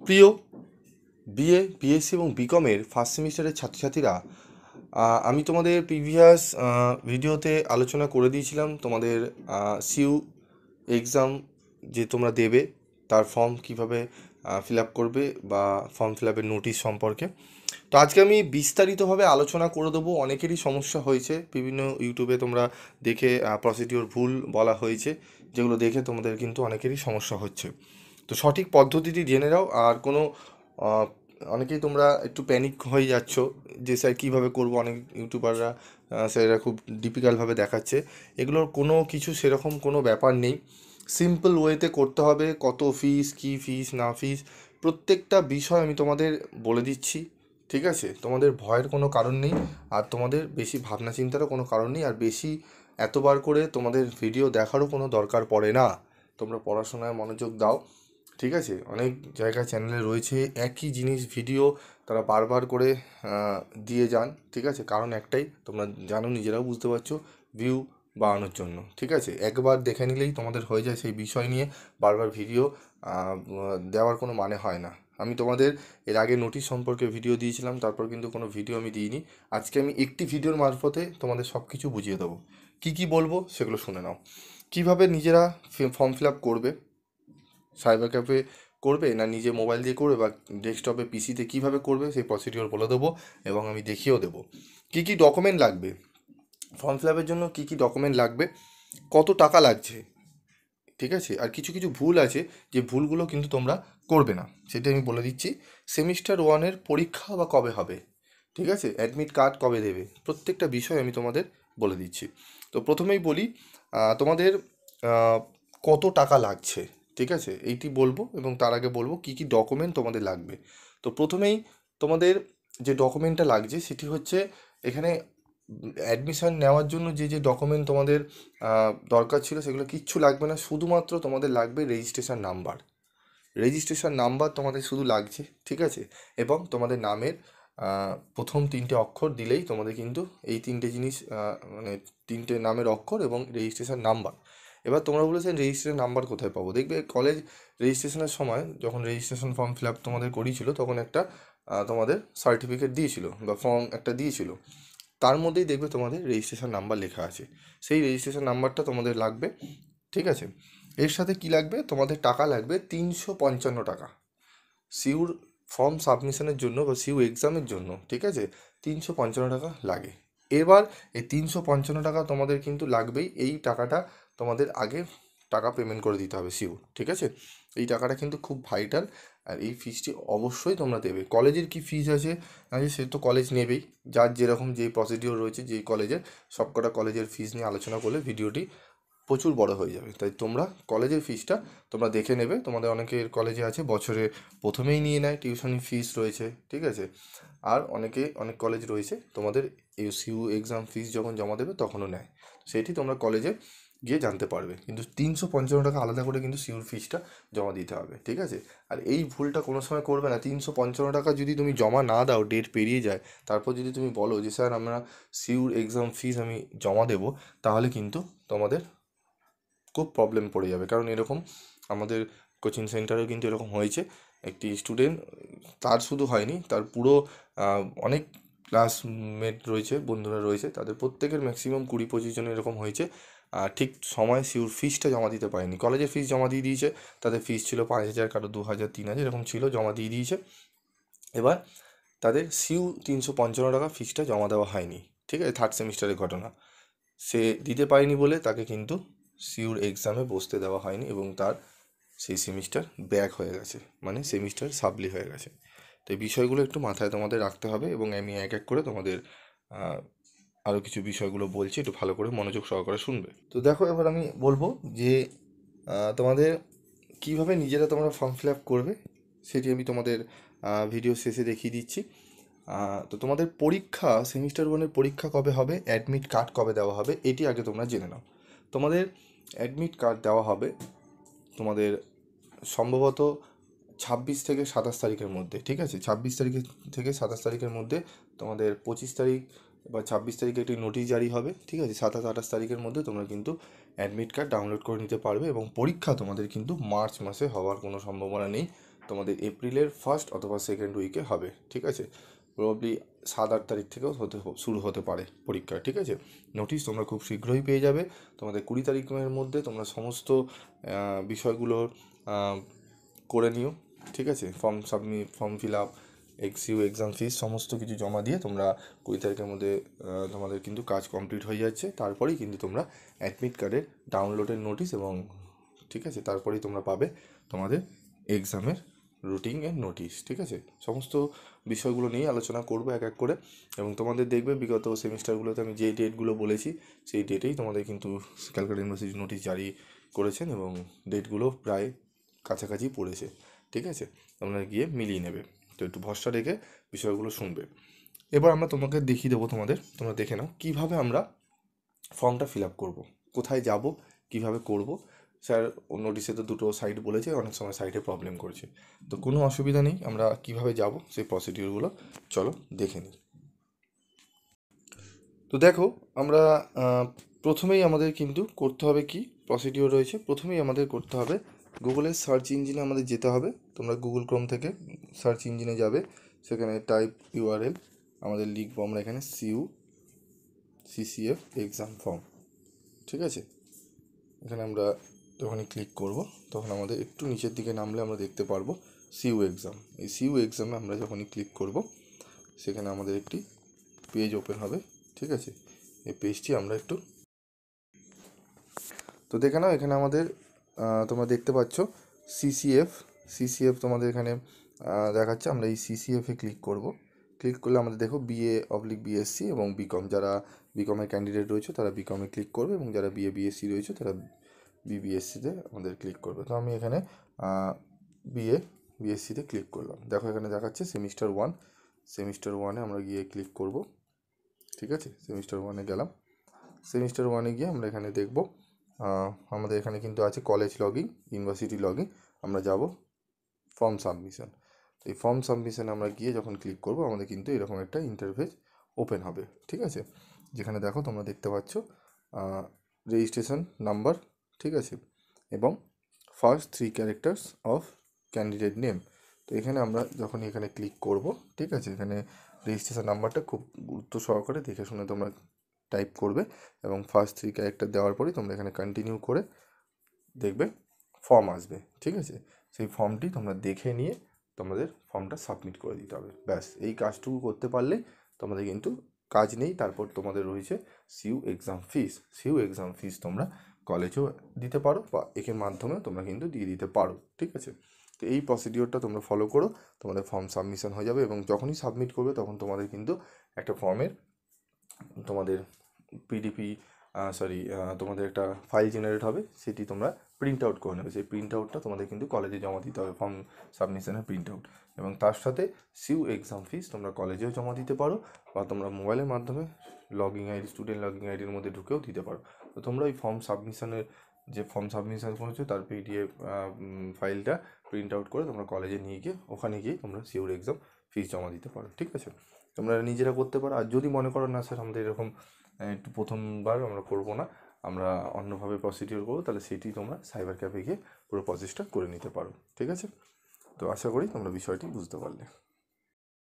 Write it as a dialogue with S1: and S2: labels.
S1: প্রিয় BA, BSc এবং বিকমের first সেমিস্টারের ছাত্রছাত্রীরা, আমি তোমাদের প্রিভিয়াস ভিডিওতে আলোচনা করে দিয়েছিলাম তোমাদের সিইউ এক্সাম যে তোমরা দেবে তার ফর্ম কিভাবে ফিল আপ করবে বা ফর্ম ফিল আপের নোটিশ সম্পর্কে। তো আজকে আমি বিস্তারিতভাবে আলোচনা করে দেবো। অনেকেরই সমস্যা হয়েছে, বিভিন্ন ইউটিউবে তোমরা দেখে প্রসিডিওর ভুল বলা হয়েছে, যেগুলো দেখে তোমাদের কিন্তু অনেকেরই সমস্যা হচ্ছে। তো সঠিক পদ্ধতিটি জেনে নাও। আর কোনো আহ, অনেকেই তোমরা একটু প্যানিক হয়ে যাচ্ছ যে স্যার কীভাবে করবো, অনেক ইউটিউবাররা স্যারেরা খুব ডিফিকাল্টভাবে দেখাচ্ছে। এগুলোর কোনো কিছু সেরকম কোনো ব্যাপার নেই, সিম্পল ওয়েতে করতে হবে। কত ফিস, কী ফিস না ফিস, প্রত্যেকটা বিষয় আমি তোমাদের বলে দিচ্ছি। ঠিক আছে, তোমাদের ভয়ের কোনো কারণ নেই, আর তোমাদের বেশি ভাবনা চিন্তারও কোনো কারণ নেই, আর বেশি এতবার করে তোমাদের ভিডিও দেখারও কোনো দরকার পড়ে না। তোমরা পড়াশোনায় মনোযোগ দাও। ঠিক আছে, অনেক জায়গায় চ্যানেলে রয়েছে একই জিনিস ভিডিও তারা বারবার করে দিয়ে যান। ঠিক আছে, কারণ একটাই, তোমরা জানো, নিজেরাও বুঝতে পারছো, ভিউ বাড়ানোর জন্য। ঠিক আছে, একবার দেখে নিলেই তোমাদের হয়ে যায় সেই বিষয় নিয়ে বারবার ভিডিও দেওয়ার কোনো মানে হয় না। আমি তোমাদের এর আগে নোটিশ সম্পর্কে ভিডিও দিয়েছিলাম, তারপর কিন্তু কোনো ভিডিও আমি দিইনি। আজকে আমি একটি ভিডিওর মারফতে তোমাদের সব কিছু বুঝিয়ে দেবো। কী কী বলবো সেগুলো শুনে নাও। কীভাবে নিজেরা ফর্ম ফিল আপ করবে, সাইবার ক্যাফে করবে না নিজে মোবাইল দিয়ে করবে বা ডেস্কটপে পিসিতে কীভাবে করবে সেই প্রসিডিওর বলে দেবো, এবং আমি দেখিয়েও দেবো কী কী ডকুমেন্ট লাগবে ফর্ম ফিল আপের জন্য, কী কী ডকুমেন্ট লাগবে, কত টাকা লাগছে। ঠিক আছে, আর কিছু কিছু ভুল আছে যে ভুলগুলো কিন্তু তোমরা করবে না, সেটা আমি বলে দিচ্ছি। সেমিস্টার ওয়ানের পরীক্ষা বা কবে হবে, ঠিক আছে, অ্যাডমিট কার্ড কবে দেবে, প্রত্যেকটা বিষয় আমি তোমাদের বলে দিচ্ছি। তো প্রথমেই বলি, তোমাদের আহ, কত টাকা লাগছে, ঠিক আছে, এইটি বলবো, এবং তার আগে বলবো কী কী ডকুমেন্ট তোমাদের লাগবে। তো প্রথমেই তোমাদের যে ডকুমেন্টটা লাগছে সেটি হচ্ছে, এখানে অ্যাডমিশন নেওয়ার জন্য যে যে ডকুমেন্ট তোমাদের দরকার ছিল সেগুলো কিচ্ছু লাগবে না, শুধুমাত্র তোমাদের লাগবে রেজিস্ট্রেশন নাম্বার। রেজিস্ট্রেশন নাম্বার তোমাদের শুধু লাগছে, ঠিক আছে, এবং তোমাদের নামের প্রথম তিনটে অক্ষর দিলেই তোমাদের কিন্তু এই তিনটে জিনিস, মানে তিনটে নামের অক্ষর এবং রেজিস্ট্রেশন নাম্বার। এবার তোমরা বলেছেন রেজিস্ট্রেশন নাম্বার কোথায় পাবো, দেখবে কলেজ রেজিস্ট্রেশনের সময় যখন রেজিস্ট্রেশন ফর্ম ফিল আপ তোমাদের করিয়েছিল, তখন একটা তোমাদের সার্টিফিকেট দিয়েছিল বা ফর্ম একটা দিয়েছিল, তার মধ্যেই দেখবে তোমাদের রেজিস্ট্রেশন নাম্বার লেখা আছে। সেই রেজিস্ট্রেশন নাম্বারটা তোমাদের লাগবে। ঠিক আছে, এর সাথে কি লাগবে, তোমাদের টাকা লাগবে 355 টাকা সিউর ফর্ম সাবমিশনের জন্য বা সিউ এক্সামের জন্য। ঠিক আছে, 355 টাকা লাগে। এবার এই 355 টাকা তোমাদের কিন্তু লাগবেই, এই টাকাটা তোমাদের আগে টাকা পেমেন্ট করে দিতে হবে সিউ। ঠিক আছে, এই টাকাটা কিন্তু খুব ভাইটাল, আর এই ফিসটি অবশ্যই তোমরা দেবে। কলেজের কি ফিস আছে সে তো কলেজ নেবেই, যার যেরকম যে প্রসিডিওর রয়েছে যেই কলেজের, সবকটা কলেজের ফিস নিয়ে আলোচনা করলে ভিডিওটি প্রচুর বড় হয়ে যাবে। তাই তোমরা কলেজের ফিসটা তোমরা দেখে নেবে। তোমাদের অনেকের কলেজে আছে বছরে প্রথমেই নিয়ে নেয়, টিউশনি ফিস রয়েছে। ঠিক আছে, আর অনেক কলেজ রয়েছে তোমাদের সিউ এক্সাম ফিস যখন জমা দেবে তখনও নেয়, সেটি তোমরা কলেজে গিয়ে জানতে পারবে। কিন্তু 355 টাকা আলাদা করে কিন্তু সিউর ফিসটা জমা দিতে হবে। ঠিক আছে, আর এই ভুলটা কোনো সময় করবে না। 355 টাকা যদি তুমি জমা না দাও, ডেট পেরিয়ে যায়, তারপর যদি তুমি বলো যে স্যার আমরা সিউর এক্সাম ফিস আমি জমা দেবো, তাহলে কিন্তু তোমাদের খুব প্রবলেম পড়ে যাবে। কারণ এরকম আমাদের কোচিং সেন্টারেও কিন্তু এরকম হয়েছে। একটি স্টুডেন্ট, তার শুধু হয়নি, তার পুরো অনেক ক্লাসমেট রয়েছে, বন্ধুরা রয়েছে, তাদের প্রত্যেকের ম্যাক্সিমাম 20-25 জনের এরকম হয়েছে, ঠিক সময় সিউর ফিসটা জমা দিতে পারেনি। কলেজের ফিস জমা দিয়ে দিয়েছে, তাদের ফিস ছিল 5,000, কারো 2,000, 3,000 এরকম ছিল, জমা দিয়ে দিয়েছে। এবার তাদের সিউ 355 টাকা ফিসটা জমা দেওয়া হয়নি। ঠিক আছে, থার্ড সেমিস্টারের ঘটনা, সে দিতে পারেনি বলে তাকে কিন্তু সিউর এক্সামে বসতে দেওয়া হয়নি, এবং তার সেই সেমিস্টার ব্যাক হয়ে গেছে, মানে সেমিস্টার সাবলি হয়ে গেছে। তো এই বিষয়গুলো একটু মাথায় তোমাদের রাখতে হবে, এবং আমি এক এক করে তোমাদের আরও কিছু বিষয়গুলো বলছি, একটু ভালো করে মনোযোগ সহকারে শুনবে। তো দেখো, এবার আমি বলবো যে তোমাদের কীভাবে নিজেরা তোমরা ফর্ম ফিল আপ করবে সেটি আমি তোমাদের ভিডিও শেষে দেখিয়ে দিচ্ছি। তো তোমাদের পরীক্ষা, সেমিস্টার ওয়ানের পরীক্ষা কবে হবে, অ্যাডমিট কার্ড কবে দেওয়া হবে, এটি আগে তোমরা জেনে নাও। তোমাদের অ্যাডমিট কার্ড দেওয়া হবে তোমাদের সম্ভবত 26 থেকে 27 তারিখের মধ্যে। ঠিক আছে, 26 তারিখ থেকে 27 তারিখের মধ্যে তোমাদের 25 তারিখ বা 26 তারিখে একটি নোটিশ জারি হবে। ঠিক আছে, 27-28 তারিখের মধ্যে তোমরা কিন্তু অ্যাডমিট কার্ড ডাউনলোড করে নিতে পারবে, এবং পরীক্ষা তোমাদের কিন্তু মার্চ মাসে হওয়ার কোনো সম্ভাবনা নেই। তোমাদের এপ্রিলের 1st অথবা 2nd উইকে হবে, ঠিক আছে। প্রবাবলি 7-8 তারিখ থেকেও শুরু হতে পারে পরীক্ষা, ঠিক আছে। নোটিশ তোমরা খুব শীঘ্রই পেয়ে যাবে। তোমাদের 20 তারিখের মধ্যে তোমরা সমস্ত বিষয়গুলো করে নিও, ঠিক আছে। Form fill up, CU exam fees সমস্ত কিছু জমা দিয়ে তোমরা 20 তারিখের মধ্যে তোমাদের কিন্তু কাজ কমপ্লিট হয়ে যাচ্ছে। তারপরেই কিন্তু তোমরা অ্যাডমিট কার্ডের ডাউনলোডের নোটিশ এবং, ঠিক আছে, তারপরেই তোমরা পাবে তোমাদের এক্সামের রুটিনের নোটিশ, ঠিক আছে। সমস্ত বিষয়গুলো নিয়ে আলোচনা করবো এক এক করে, এবং তোমাদের দেখবে বিগত সেমিস্টারগুলোতে আমি যে ডেটগুলো বলেছি সেই ডেটেই তোমাদের কিন্তু ক্যালকাটা ইউনিভার্সিটি নোটিশ জারি করেছেন, এবং ডেটগুলো প্রায় কাছাকাছি পড়েছে, ঠিক আছে। তোমরা গিয়ে মিলিয়ে নেবে। তো একটু ভরসা রেখে বিষয়গুলো শুনবে। এবার আমরা তোমাকে দেখিয়ে দেবো, তোমরা দেখে নাও কীভাবে আমরা ফর্মটা ফিল আপ করবো, কোথায় যাব, কিভাবে করব। স্যার নোটিশে তো 2টো সাইট বলেছে, অনেক সময় সাইটে প্রবলেম করছে, তো কোনো অসুবিধা নেই। আমরা কিভাবে যাব সেই প্রসিডিওরগুলো চলো দেখে নিই। তো দেখো, আমরা প্রথমেই আমাদের কিন্তু করতে হবে কি প্রসিডিওর রয়েছে। প্রথমেই আমাদের করতে হবে গুগলের সার্চ ইঞ্জিনে আমাদের যেতে হবে। তোমরা গুগল ক্রোম থেকে সার্চ ইঞ্জিনে যাবে, সেখানে টাইপ ইউআরএল আমাদের লিখবো আমরা এখানে CCF এক্সাম ফর্ম, ঠিক আছে। এখানে আমরা যখনই ক্লিক করব তখন আমাদের একটু নিচের দিকে নামলে আমরা দেখতে পারবো সিইউ এক্সাম। এই সিইউ এক্সামে আমরা যখনই ক্লিক করব সেখানে আমাদের একটি পেজ ওপেন হবে, ঠিক আছে। এই পেজটি আমরা একটু তো দেখে নাও। এখানে আমাদের তোমরা দেখতে পাচ্ছ সিসিএফ তোমাদের এখানে দেখাচ্ছে। আমরা এই সিসিএফে ক্লিক করব। ক্লিক করলে আমাদের দেখো BA/BSc এবং বিকম, যারা বিকমের ক্যান্ডিডেট রয়েছে তারা বিকমে ক্লিক করবে, এবং যারা BA/BSc রয়েছে তারা BBScতে আমাদের ক্লিক করবে। তো আমি এখানে BA/BScতে ক্লিক করলাম। দেখো এখানে দেখাচ্ছে সেমিস্টার 1 আমরা গিয়ে ক্লিক করব, ঠিক আছে। সেমিস্টার 1 গেলাম। সেমিস্টার 1 গিয়ে আমরা এখানে দেখব আমাদের এখানে কিন্তু আছে কলেজ লগইন, ইউনিভার্সিটি লগইন। আমরা যাব ফর্ম সাবমিশন। এই ফর্ম সাবমিশন আমরা গিয়ে যখন ক্লিক করব আমাদের কিন্তু এরকম একটা ইন্টারফেস ওপেন হবে, ঠিক আছে। যেখানে দেখো তোমরা দেখতে পাচ্ছ রেজিস্ট্রেশন নাম্বার, ঠিক আছে, এবং first 3 characters of candidate name. তো এখানে আমরা যখন এখানে ক্লিক করব, ঠিক আছে, এখানে রেজিস্ট্রেশন নাম্বারটা খুব গুরুত্ব সহকারে দেখে শুনে তোমরা টাইপ করবে, এবং ফার্স্ট 3 ক্যারেক্টার দেওয়ার পরেই তোমরা এখানে কন্টিনিউ করে দেখবে ফর্ম আসবে, ঠিক আছে। সেই ফর্মটি তোমরা দেখে নিয়ে তোমাদের ফর্মটা সাবমিট করে দিতে হবে। ব্যাস, এই কাজটুকু করতে পারলেই তোমাদের কিন্তু কাজ নেই। তারপর তোমাদের রয়েছে সিইউ এক্সাম ফিস তোমরা কলেজেও দিতে পারো, বা এর মাধ্যমে তোমরা কিন্তু দিয়ে দিতে পারো, ঠিক আছে। তো এই প্রসিডিওরটা তোমরা ফলো করো, তোমাদের ফর্ম সাবমিশন হয়ে যাবে, এবং যখনই সাবমিট করবে তখন তোমাদের কিন্তু একটা ফর্মের তোমাদের তোমাদের একটা ফাইল জেনারেট হবে, সেটি তোমরা প্রিন্ট আউট করে নেবে। সেই প্রিন্ট আউটটা তোমাদের কিন্তু কলেজে জমা দিতে হবে, ফর্ম সাবমিশনের প্রিন্ট আউট। এবং তার সাথে সিইউ এক্সাম ফিস তোমরা কলেজেও জমা দিতে পারো, বা তোমরা মোবাইলের মাধ্যমে স্টুডেন্ট লগইন আইডির মধ্যে ঢুকেও দিতে পারো। তো তোমরা ওই ফর্ম সাবমিশন করেছো তার PDF ফাইলটা প্রিন্ট আউট করে তোমরা কলেজে নিয়ে গিয়ে ওখানে গিয়ে তোমরা সিইউ এক্সাম ফিস জমা দিতে পারো, ঠিক আছে। তোমরা নিজেরা করতে পারো। আর যদি মনে করো না স্যার আমাদের এরকম একটু প্রথমবার আমরা করব না, আমরা অন্যভাবে প্রসিডিওর করবো, তাহলে সেটি তোমরা সাইবার ক্যাফে গিয়ে পুরো প্রসেসটা করে নিতে পারো, ঠিক আছে। তো আশা করি তোমরা বিষয়টি বুঝতে পারলে।